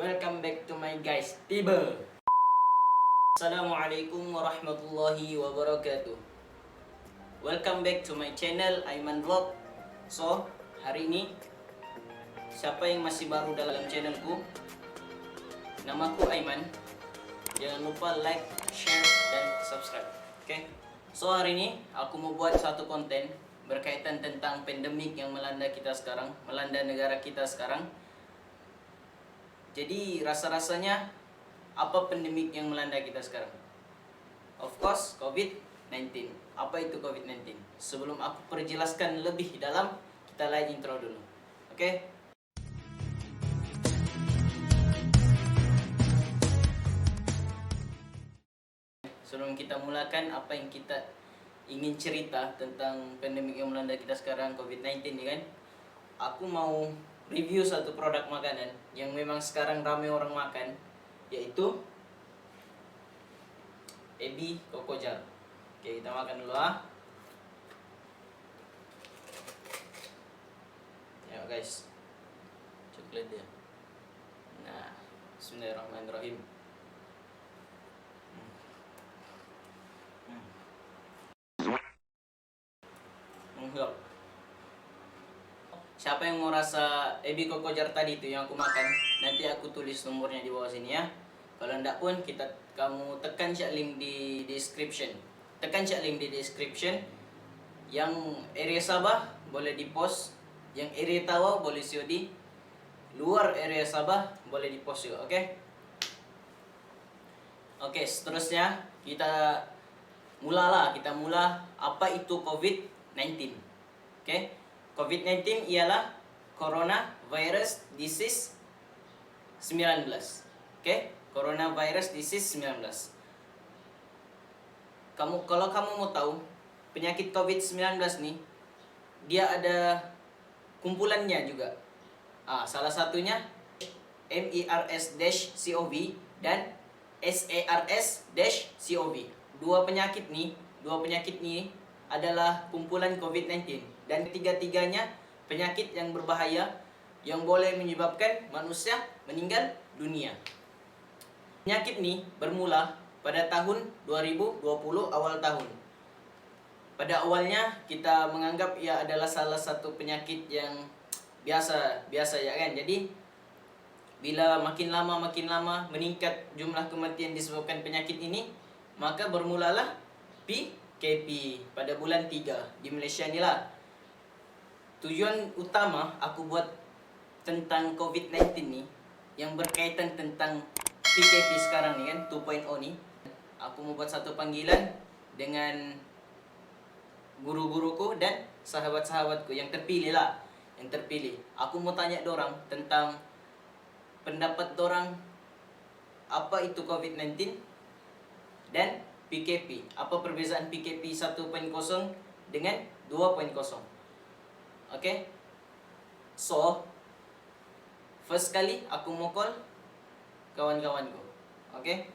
Welcome back to my guys, Tiba. Assalamualaikum warahmatullahi wabarakatuh. Welcome back to my channel, Aiman Vlog. So, hari ini siapa yang masih baru dalam channelku? Namaku Aiman. Jangan lupa like, share, dan subscribe. Oke? So, hari ini aku mau buat satu konten berkaitan tentang pandemik yang melanda kita sekarang, melanda negara kita sekarang. Jadi rasa-rasanya apa pandemik yang melanda kita sekarang? Of course, COVID-19. Apa itu COVID-19? Sebelum aku perjelaskan lebih dalam, kita lihat intro dulu. Oke? Sebelum kita mulakan apa yang kita ingin cerita tentang pandemik yang melanda kita sekarang, COVID-19 ya kan? Aku mau review satu produk makanan yang memang sekarang ramai orang makan, yaitu Ebi Koko Jar. Oke, kita makan dulu ah. Ya guys, coklat dia. Nah, bismillahirrahmanirrahim. Enggak. Siapa yang mau rasa Ebi Koko Jar tadi itu yang aku makan, nanti aku tulis nomornya di bawah sini ya. Kalau enggak pun kamu tekan cak link di description. Tekan cak link di description. Yang area Sabah boleh di post, yang area Tawau boleh COD. Luar area Sabah boleh di post juga, oke? Oke, seterusnya kita mula apa itu COVID-19. Oke? COVID-19 ialah Coronavirus Disease 19. Oke? Coronavirus Disease 19. Kalau kamu mau tahu, penyakit COVID-19 nih, dia ada kumpulannya juga. Salah satunya MERS-CoV dan SARS-CoV. Dua penyakit nih adalah kumpulan COVID-19, dan ketiga-tiganya penyakit yang berbahaya yang boleh menyebabkan manusia meninggal dunia. Penyakit ini bermula pada tahun 2020 awal tahun. Pada awalnya kita menganggap ia adalah salah satu penyakit yang biasa ya kan. Jadi bila makin lama meningkat jumlah kematian disebabkan penyakit ini, maka bermulalah PKP pada bulan 3 di Malaysia inilah. Tujuan utama aku buat tentang COVID-19 nih, yang berkaitan tentang PKP sekarang nih kan, 2.0 nih. Aku mau buat satu panggilan dengan guru-guruku dan sahabat-sahabatku yang terpilih lah. Yang terpilih. Aku mau tanya dorang tentang pendapat dorang apa itu COVID-19 dan PKP. Apa perbezaan PKP 1.0 dengan 2.0. Oke? So, first kali aku mau call kawan-kawanku. Oke?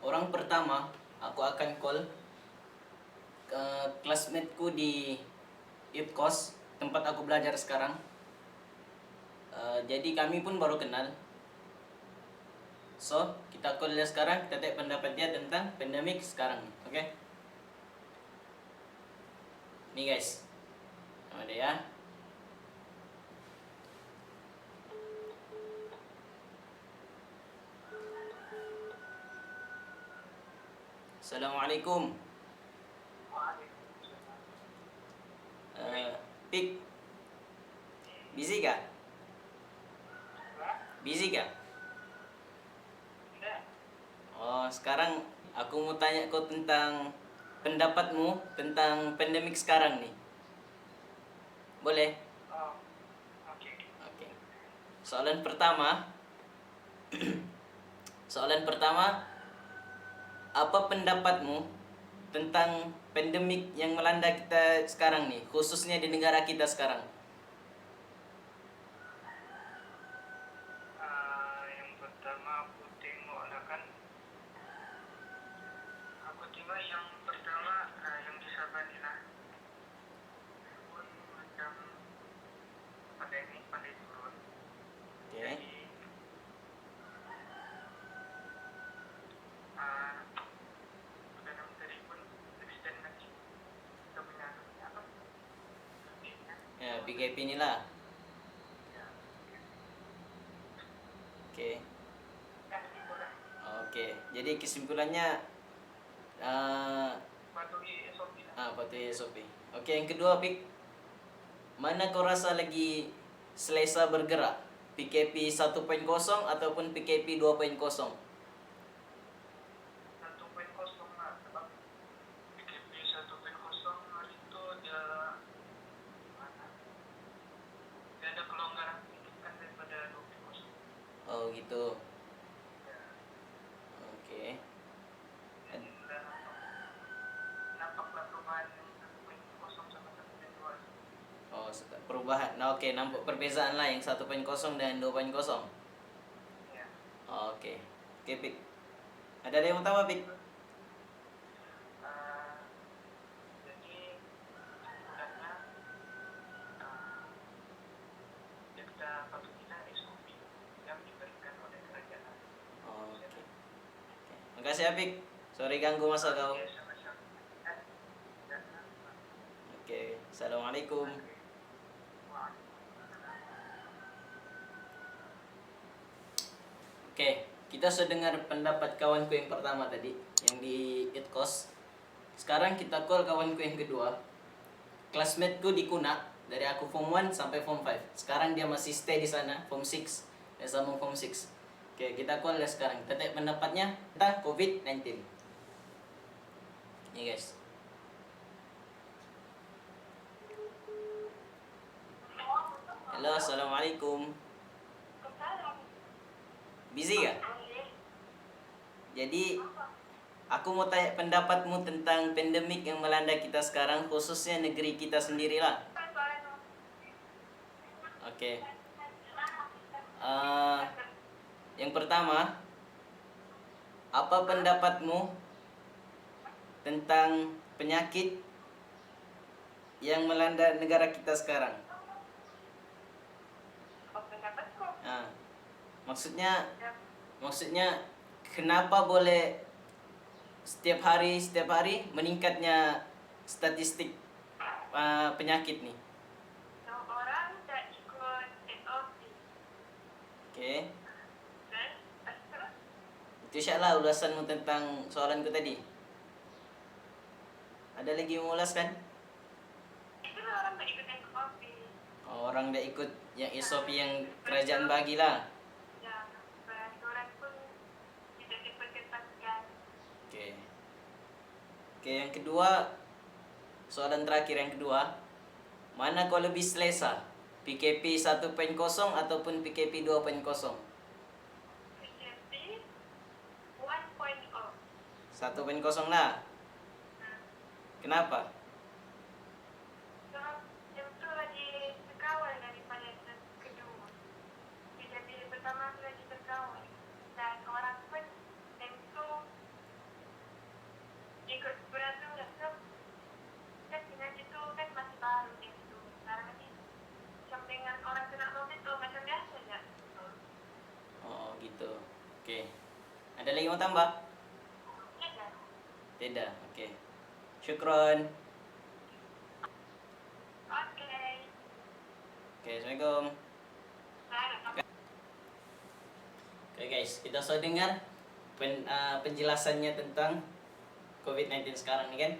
Orang pertama aku akan call ke classmate-ku di Ipkos, tempat aku belajar sekarang. Jadi kami pun baru kenal. So, kita call dia sekarang, kita tanya pendapat dia tentang pandemik sekarang. Oke? Nih guys. Nama dia ya. Assalamualaikum. Pik, busy kah? Busy kah? Oh, sekarang aku mau tanya kau tentang pendapatmu tentang pandemik sekarang nih. Boleh? Oke. Soalan pertama. Apa pendapatmu tentang pandemik yang melanda kita sekarang nih, khususnya di negara kita sekarang? Yang pertama aku tengok lah kan, yang pertama yang di Sabah ni lah, pun macam pandai turun. Okay. Jadi PKP inilah. Ya. Oke. Kan gitu lah. Oke. Jadi kesimpulannya Patuhi SOP lah. patuhi SOP. Oke, yang kedua, Pik. Mana kau rasa lagi selesa bergerak? PKP 1.0 ataupun PKP 2.0? 1.0 lah. Sebab PKP 1.0 hari itu dia mana? Dia ada kelonggaran sedikit kan daripada 2.0. Oh, gitu. Ya. Oke. Jadi udah nampaklah perubahan yang 1.0 sama 1.2. Oh, perubahan. Nah, oke, nampak perbezaan lah yang 1.0 dan 2.0. Ya. Oke. Oke, Pik. Ada yang mau tambah, Pik? Jadi kesimpulannya kita patuhilah SOP yang diberikan oleh kerajaan. Oke. Oke. Makasih ya, Pik. Sorry ganggu masa kau. Ya, sama-sama. Dan Oke. Assalamualaikum. Oke, kita sudah dengar pendapat kawanku yang pertama tadi, yang di Itkos. Sekarang kita call kawanku yang kedua. Classmate-ku di Kuna, dari aku form 1 sampai form 5. Sekarang dia masih stay di sana, form 6. Dia sambung form 6. Oke, kita call dia sekarang. Kita tanya pendapatnya tentang COVID-19. Nih guys. Halo, assalamualaikum. Busy gak? Jadi, aku mau tanya pendapatmu tentang pandemik yang melanda kita sekarang, khususnya negeri kita sendirilah. Oke. Yang pertama, apa pendapatmu tentang penyakit yang melanda negara kita sekarang? Nah, maksudnya kenapa boleh setiap hari meningkatnya statistik penyakit nih? orang tak ikut SOP. Oke. Itu syaklah ulasanmu tentang soalanku tadi. Ada lagi yang mau ulas kan? Itu orang tak ikut SOP. Orang dah ikut yang SOP yang kerajaan bagilah. Ya, peraturan pun tidak diperketatkan. Oke. Oke, yang kedua, soalan terakhir yang kedua. Mana kau lebih selesa? PKP 1.0 ataupun PKP 2.0? PKP 1.0. 1.0 lah. Kenapa? Sebab yang itu lagi terkawal daripada yang kedua. PKP pertama itu lagi terkawal. Dan orang pun yang itu ikut peraturan. Sebab kan penyakit itu kan masih baru yang itu. Sekarang ini macam dengan orang kena COVID itu macam biasa aja. Oh, gitu. Oke. Ada lagi mau tambah? Tidak. Tidak. Oke. Syukron. Oke. Oke, Assalamualaikum. Oke guys, kita sudah dengar penjelasannya tentang COVID-19 sekarang nih kan.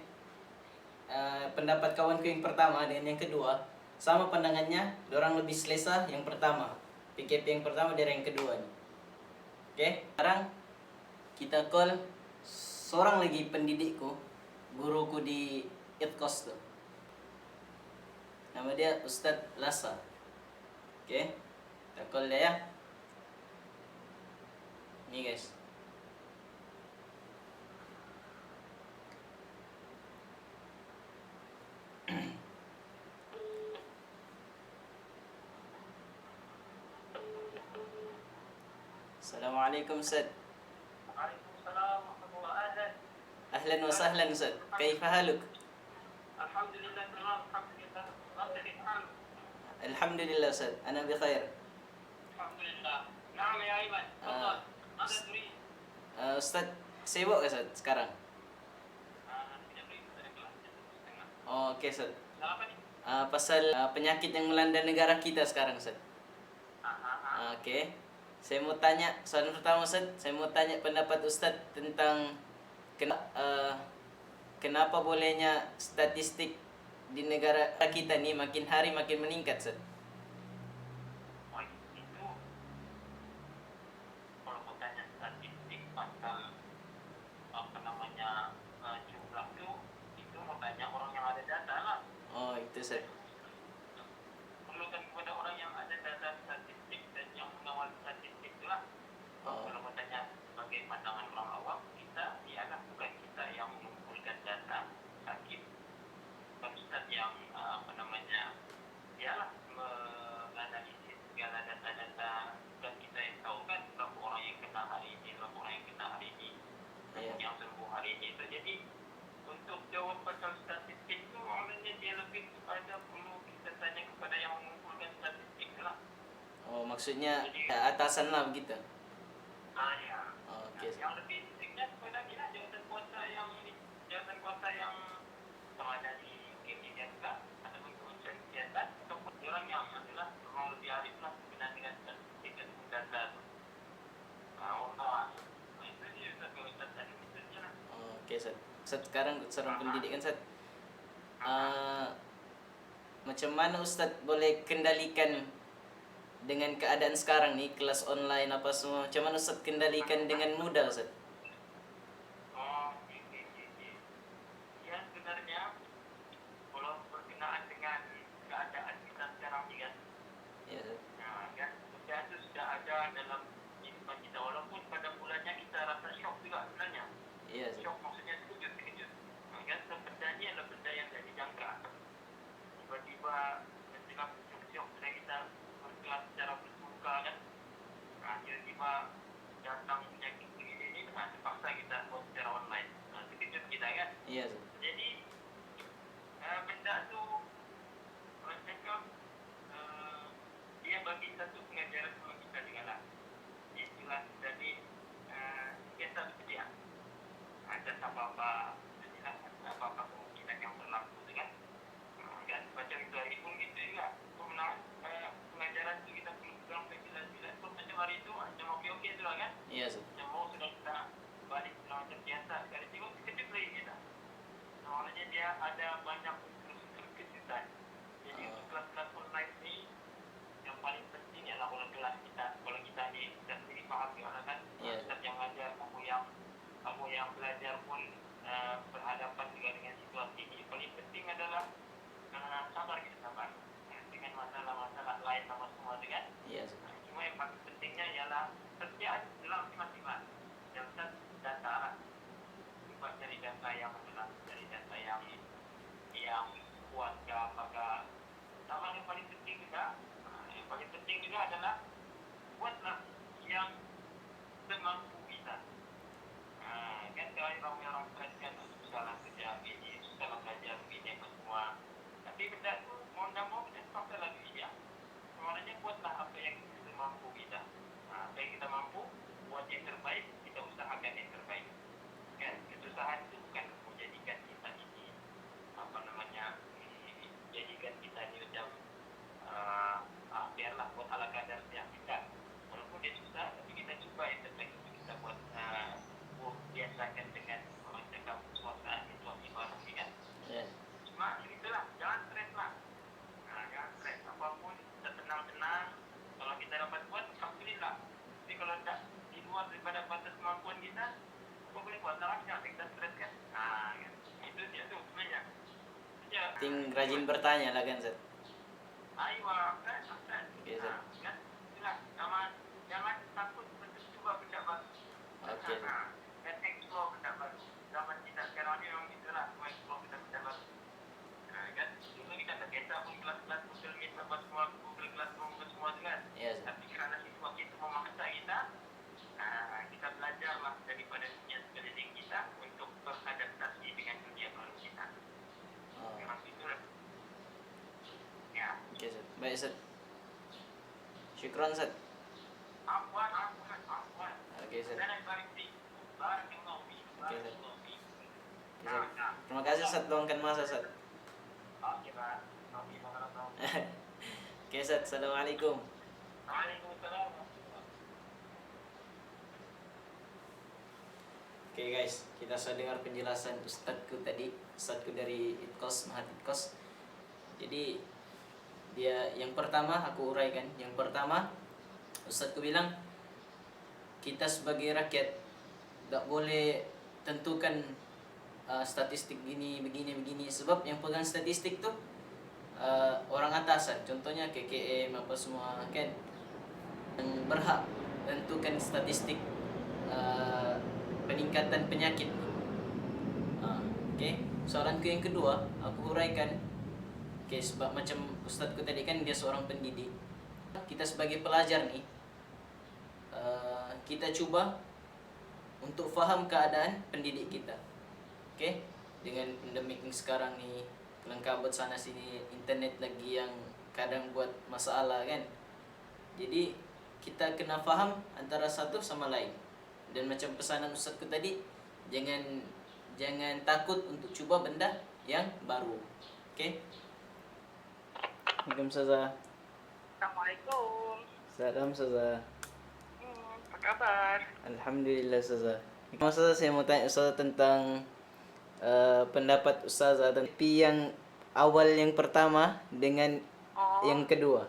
Pendapat kawanku yang pertama dan yang kedua sama pandangannya, orang lebih selesa yang pertama. PKP yang pertama dari yang kedua nih. Oke, sekarang kita call seorang lagi pendidikku, guruku di Itkos tuh. Nama dia Ustadz Lasa. Oke, kita call dia ya. Nih guys. Assalamualaikum Ustaz. Waalaikumsalam warahmatullahi wabarakatuh. Ahlan wa sahlan Ustaz. Kaifa haluk? Alhamdulillah tamam, alhamdulillah. Anta kayf haluk? Alhamdulillah Ustaz, ana bi khair. Alhamdulillah. Naam ya Aiman. Tafadhal. Mada turid? Ustaz, sibuk ke Ustaz sekarang? Tidak beri pada kelas jam 7.30. Oh, oke Ustaz. Kenapa nih? pasal penyakit yang melanda negara kita sekarang, Ustaz. Aha. Oke. Saya mau tanya, soalan pertama Ustaz, saya mau tanya pendapat Ustaz tentang kenapa bolehnya statistik di negara kita nih makin hari makin meningkat, Ustaz. Oh, itu kalau mau tanya statistik pasal apa namanya jumlah itu mau tanya orang yang ada data lah. Oh, itu Ustaz. Perlukan kepada orang yang ada data statistik dan yang mengawal statistik itulah. Oh. Kalau mau tanya sebagai pandangan orang awam, kita ialah bukan kita yang mengumpulkan data sakit, bukan Ustaz yang apa namanya ialah menganalisis segala data-data, dan kita yang tahu kan berapa orang yang kena hari ini, berapa orang yang kena hari ini, Iya. yang sembuh hari ini. So, jadi untuk jawab pasal statistik itu maknanya dia lebih kepada perlu kita tanya kepada yang mengumpulkan statistik lah. Oh, maksudnya atasan lah begitu. Ya. Oh, oke. Yang lebih pentingnya kepada kita jawatan kuasa yang ini, jawatan kuasa yang sama ada di KPK atau Kementerian Kesehatan ataupun orang yang adalah orang lebih arif lah berkenaan dengan statistik dan data. Itu dia satu tadi misalnya lah. Oh, oke, Ustaz. Ustaz, sekarang seorang pendidikan, Ustaz. Macam mana Ustaz boleh kendalikan dengan keadaan sekarang nih, kelas online apa semua, macam mana Ustaz kendalikan dengan mudah, Ustaz? Ya sebenarnya kalau berkenaan dengan keadaan kita sekarang ni kan, Ya, Ustaz. kan benda itu sudah ada dalam kehidupan kita, walaupun pada mulanya kita rasa syok juga sebenarnya. Iya, Ustaz. Syok maksudnya terkejut. Kan benda ni adalah benda yang tak dijangka. Tiba-tiba ketika syok sudah kita berkelas secara bersuka kan, tiba-tiba datang penyakit begini ni, terpaksa kita buat secara online. Terkejut kita kan. Iya, Ustaz. Jadi benda tu orang cakap dia bagi satu pengajaran sama kita juga lah. Itulah jadi kita bersedia. Ada apa-apa, jadilah apa-apa kemungkinan yang berlaku tu kan. Kan macam itu hari pun gitu juga. Kemenangan pengajaran tu kita perlu pegang bila-bila. Macam hari itu macam okey-okey tu lah kan. Iya, Ustaz. Macam mau sudah kita balik macam biasa. Sekali tengok terkejut lagi kita. Maknanya dia ada banyak unsur kejutan. Jadi untuk kelas-kelas online ni yang paling penting ialah kalau kita ni kita sendiri faham juga kan. Ustaz yang ajar, kamu yang belajar pun berhadapan juga dengan situasi ini. Paling penting adalah sabar dengan masalah-masalah lain sama semua tu kan. Iya, Ustaz. Cuma yang paling pentingnya ialah setiap dalam masing-masing. Yang data lah. Cuba cari data yang adalah dari data yang kuat ke apakah. Sama yang paling penting juga, adalah buatlah yang semampu kita. Kan kalau orang perhatikan susahlah kerja ini, susahlah belajar ini apa semua. Tapi benda tu mau tak mau kita paksa lagi dia. Maknanya buatlah apa yang semampu kita. Apa yang kita mampu, buat yang terbaik, kita usahakan yang terbaik. Kan kesusahan itu bukan menjadikan kita ini apa namanya jadikan kita ini macam biarlah buat ala kadar dia tidak, walaupun dia susah tapi kita cuba yang terbaik untuk kita buat biasakan dengan orang cakap suasana situasi baru ni kan. Iya. Cuma itulah, jangan stres lah. Jangan stres, apapun kita tenang-tenang. Kalau kita dapat buat, alhamdulillah. Tapi kalau tak di luar daripada batas kemampuan kita, apa boleh buat lah, jangan kita stres kan. Kan? Itu dia tu sebenarnya. Ting rajin bertanya lah kan, Ustaz. Aywa, kan? Oke, Ustaz. Kan? Itulah, jangan takut untuk cuba benda baru. Oke. Dan explore benda baru. Zaman kita sekarang ni memang itulah, semua explore benda baru. Kan? Dulu kita tak biasa pun kelas-kelas Google Meet apa semua, Google Classroom apa semua tu kan. Iya, Ustaz. Tapi kerana situasi itu memaksa kita, kita belajarlah daripada dunia sekeliling kita untuk beradaptasi dengan dunia baru kita. Oh, Memang itulah. Ya. oke, Ustaz. Baik, Ustaz. Syukran, Ustaz. Afwan. Oke, Ustaz. Barakallahu fiik. Oke, Ustaz. Terima kasih, Ustaz, luangkan masa, Ustaz. Oke, Pak. Okay, Ustaz. Assalamualaikum. Waalaikumsalam. Okay guys, kita sudah dengar penjelasan ustadzku tadi, ustadzku dari Itkos, Mahat Itkos. Jadi dia yang pertama aku uraikan. Yang pertama, ustadzku bilang kita sebagai rakyat tak boleh tentukan statistik begini sebab yang pegang statistik tuh orang atasan, contohnya KKM apa semua kan, yang berhak tentukan statistik peningkatan penyakit. Okay. Soalanku yang kedua aku uraikan. Okay, sebab macam ustadzku tadi kan dia seorang pendidik, kita sebagai pelajar nih kita cuba untuk faham keadaan pendidik kita. Okay? Dengan pandemik yang sekarang ni, kelengkabut sana sini, internet lagi yang kadang buat masalah kan. Jadi kita kena faham antara satu sama lain. Dan macam pesanan ustazku tadi, jangan takut untuk cuba benda yang baru. Okay? Assalamualaikum Ustazah. Assalamualaikum. Salam Ustazah. Apa kabar? Alhamdulillah Ustazah. Ustazah, saya mau tanya Ustazah tentang pendapat Ustazah tentang yang awal yang pertama dengan yang kedua.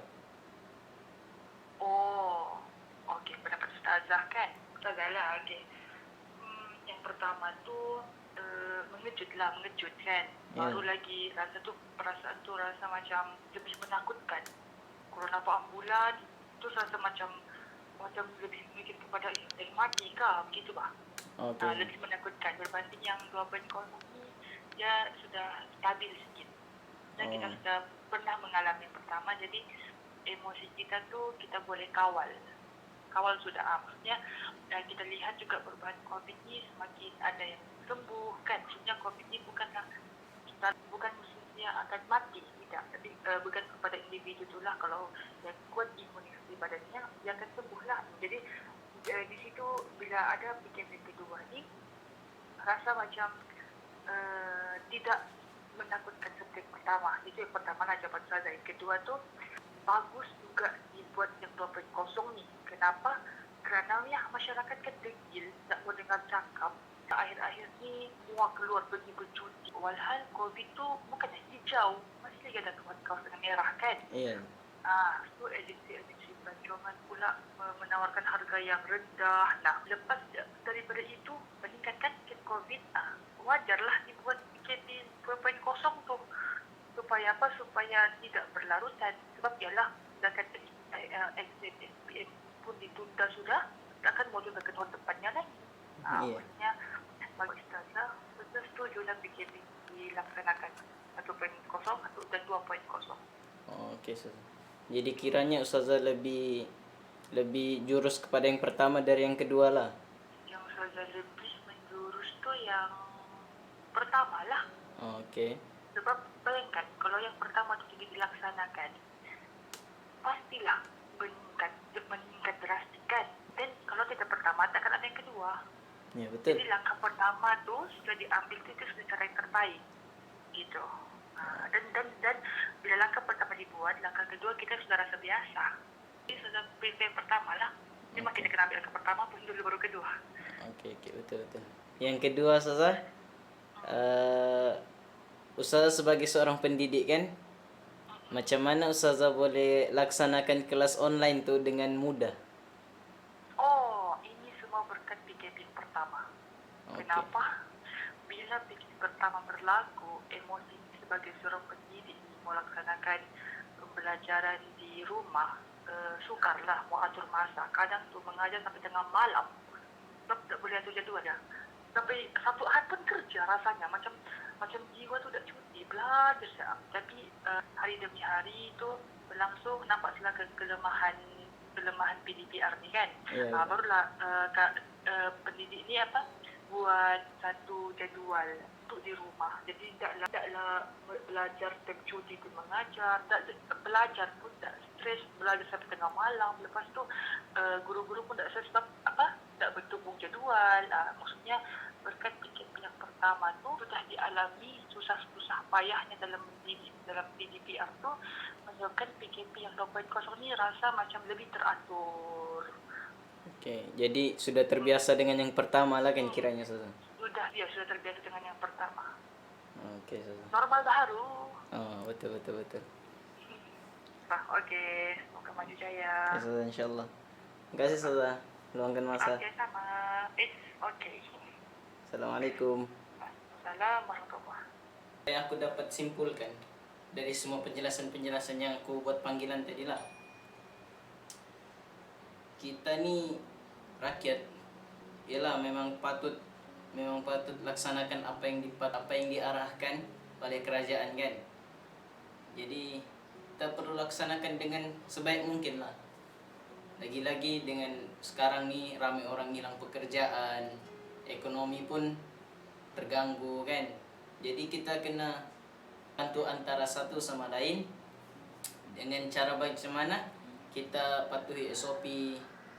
Oh, okey, pendapat Ustazah kan? Ustazah lah, okey. Yang pertama tu mengejut kan. Baru lagi perasaan tu rasa macam lebih menakutkan. Kalau nampak ambulan, tu rasa macam lebih mikir kepada mati kah, begitu bah. Okay. Lebih menakutkan berbanding yang 2.0 ni, dia sudah stabil sikit. Dan kita sudah pernah mengalami pertama, jadi emosi kita tu kita boleh kawal sudah. Maksudnya kita lihat juga perubahan COVID ni semakin ada yang sembuh kan. Sebenarnya COVID ni bukan mestinya akan mati, tidak. Tapi bukan kepada individu itulah, kalau yang kuat imunitas badannya dia akan sembuh lah. Jadi di situ bila ada PKP kedua ni rasa macam tidak menakutkan seperti yang pertama. Itu yang pertama lah jawapan saya. Yang kedua tu bagus juga dibuat yang 2.0 ni. Kenapa? Kerana ya masyarakat kan degil, tak mau dengar cakap. Akhir-akhir ni semua keluar pergi bercuti. Walhal COVID tu bukan hijau, masih lagi ada kawasan merah kan. Iya. So agensi pelancongan pula menawarkan harga yang rendah. Nah, lepas daripada itu meningkatkan COVID, wajarlah dibuat PKP 2.0 tu. Supaya apa? Supaya tidak berlarutan. Sebab ialah sedangkan SPM pun ditunda sudah, takkan mau juga ke tahun depannya lagi. Maksudnya bagi Ustazah, Ustazah setuju lah PKP dilaksanakan 1.0 dan 2.0. Okey Ustazah. Jadi kiranya Ustazah lebih jurus kepada yang pertama dari yang kedua lah. Yang Ustazah lebih menjurus tu yang pertama lah. Okey. Sebab bayangkan kalau yang pertama tu tidak dilaksanakan, pastilah meningkat drastis kan. Dan kalau tidak pertama, takkan ada yang kedua. Ya, betul. Jadi langkah pertama tu sudah diambil itu sudah cara yang terbaik. Gitu. Dan bila langkah pertama dibuat, langkah kedua kita sudah rasa biasa. Jadi sudah pilih yang pertama lah. Memang kita kena ambil langkah pertama pun dulu baru kedua. Okey, betul. Yang kedua Ustazah, Ustazah sebagai seorang pendidik kan, macam mana Ustazah boleh laksanakan kelas online tu dengan mudah? Oh, ini semua berkat PKP pertama. Okay. Kenapa? Bila PKP pertama berlaku, emosi sebagai seorang pendidik melaksanakan pembelajaran di rumah, sukarlah mau atur masa. Kadang tu mengajar sampai tengah malam. Sebab tak boleh atur jadual dah. Sampai satu hari pun kerja rasanya. Macam jiwa tu dah cuti, belajar siap. Tapi hari demi hari tu berlangsung, nampak sila kelemahan PDPR ni kan. Yeah. Barulah pendidik ni buat satu jadual untuk di rumah. Jadi taklah belajar tercuti pun mengajar, belajar pun tak stres, belajar sampai tengah malam. Lepas tu guru-guru pun tak stres sebab tak bertumbung jadual. Maksudnya berkat PKP yang pertama tuh sudah dialami susah-susah payahnya dalam PDPR tuh menyebabkan PKP yang 2.0 ini rasa macam lebih teratur. Oke, jadi sudah terbiasa dengan yang pertama lah kan kiranya Ustazah. Sudah terbiasa dengan yang pertama. Oke Ustazah. Normal baru. Oh, betul. Oke, semoga maju jaya. Ya, Ustazah, insyaallah. Terima kasih Ustazah, luangkan masa. Oke, sama. Oke. Assalamualaikum. Assalamualaikum warahmatullahi. Yang aku dapat simpulkan dari semua penjelasan-penjelasan yang aku buat panggilan tadi lah. Kita nih rakyat, ialah memang patut laksanakan apa yang diarahkan oleh kerajaan kan. Jadi kita perlu laksanakan dengan sebaik mungkin lah. Lagi-lagi dengan sekarang nih ramai orang hilang pekerjaan, ekonomi pun terganggu kan. Jadi kita kena bantu antara satu sama lain dengan cara bagaimana kita patuhi SOP,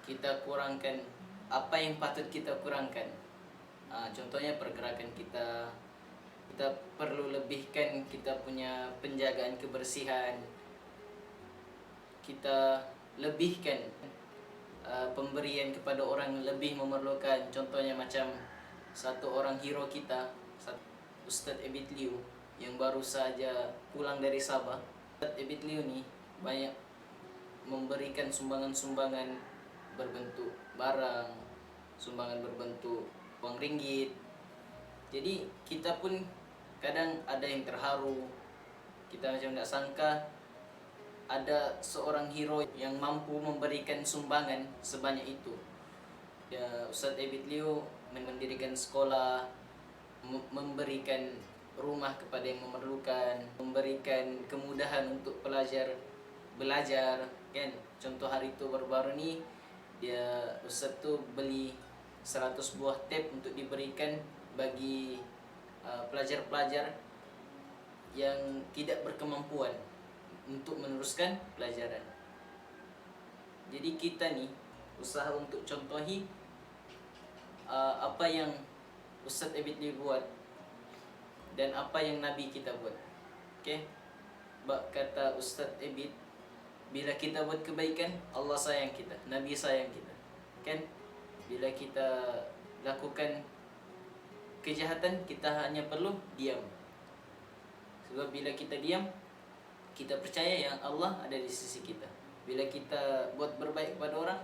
kita kurangkan apa yang patut kita kurangkan. Contohnya pergerakan kita perlu lebihkan kita punya penjagaan kebersihan, kita lebihkan pemberian kepada orang yang lebih memerlukan. Contohnya macam satu orang hero kita, Ustadz Ebit Liu yang baru saja pulang dari Sabah. Ustadz Ebit Liu nih banyak memberikan sumbangan-sumbangan berbentuk barang, sumbangan berbentuk uang ringgit. Jadi kita pun kadang ada yang terharu, kita macam tidak sangka ada seorang hero yang mampu memberikan sumbangan sebanyak itu. Ya, Ustadz Ebit Liu mendirikan sekolah, memberikan rumah kepada yang memerlukan, memberikan kemudahan untuk pelajar belajar kan. Contoh hari itu baru-baru ni dia Ustadz tu beli 100 buah tab untuk diberikan bagi pelajar-pelajar yang tidak berkemampuan untuk meneruskan pelajaran. Jadi kita ni usaha untuk contohi apa yang Ustadz Ebit Liu buat dan apa yang Nabi kita buat. Okey. Kata Ustadz Ebit, bila kita buat kebaikan, Allah sayang kita, Nabi sayang kita. Kan? Bila kita lakukan kejahatan, kita hanya perlu diam. Sebab bila kita diam, kita percaya yang Allah ada di sisi kita. Bila kita buat berbaik kepada orang,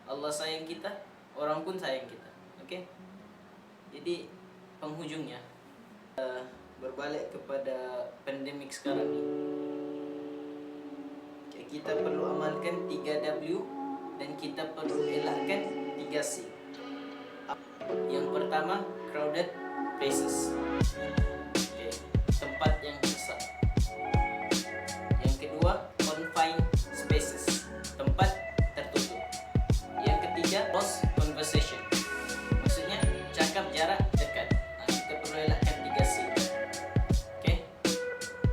Allah sayang kita, orang pun sayang kita. Okey? Jadi penghujungnya berbalik kepada pandemik sekarang ni. Kita perlu amalkan 3W dan kita perlu elakkan 3C. Yang pertama, crowded places. Okay. Tempat yang besar. Yang kedua, confined spaces. Tempat tertutup. Yang ketiga, close conversation. Maksudnya cakap jarak dekat. Kita perlu elakkan 3C. Okay.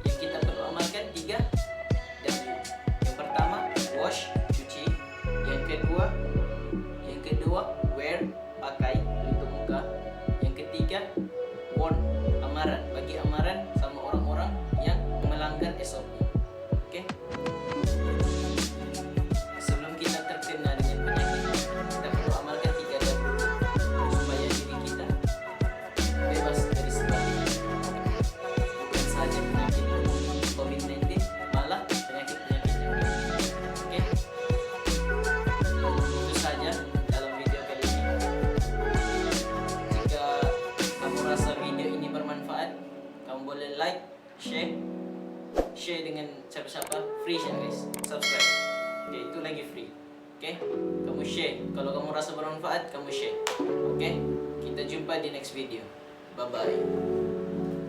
Yang kita perlu amalkan 3W. Yang pertama, wash, cuci. Yang kedua, wear, pakai, tutup muka. Yang ketiga, warn, amaran, bagi amaran sama orang-orang yang melanggar SOP. Okey. Sebelum kita terkena dengan penyakit, kita perlu amalkan 3W supaya diri kita bebas dari sebab bukan sahaja penyakit COVID-19, malah penyakit-penyakit yang lain. Okey. Itu saja dalam video kali ini. Jika kamu rasa video ini bermanfaat, kamu boleh like, share dengan siapa-siapa. Free share guys, subscribe. Okay, itu lagi free. Okay, kamu share. Kalau kamu rasa bermanfaat, kamu share. Okay, kita jumpa di next video. Bye bye.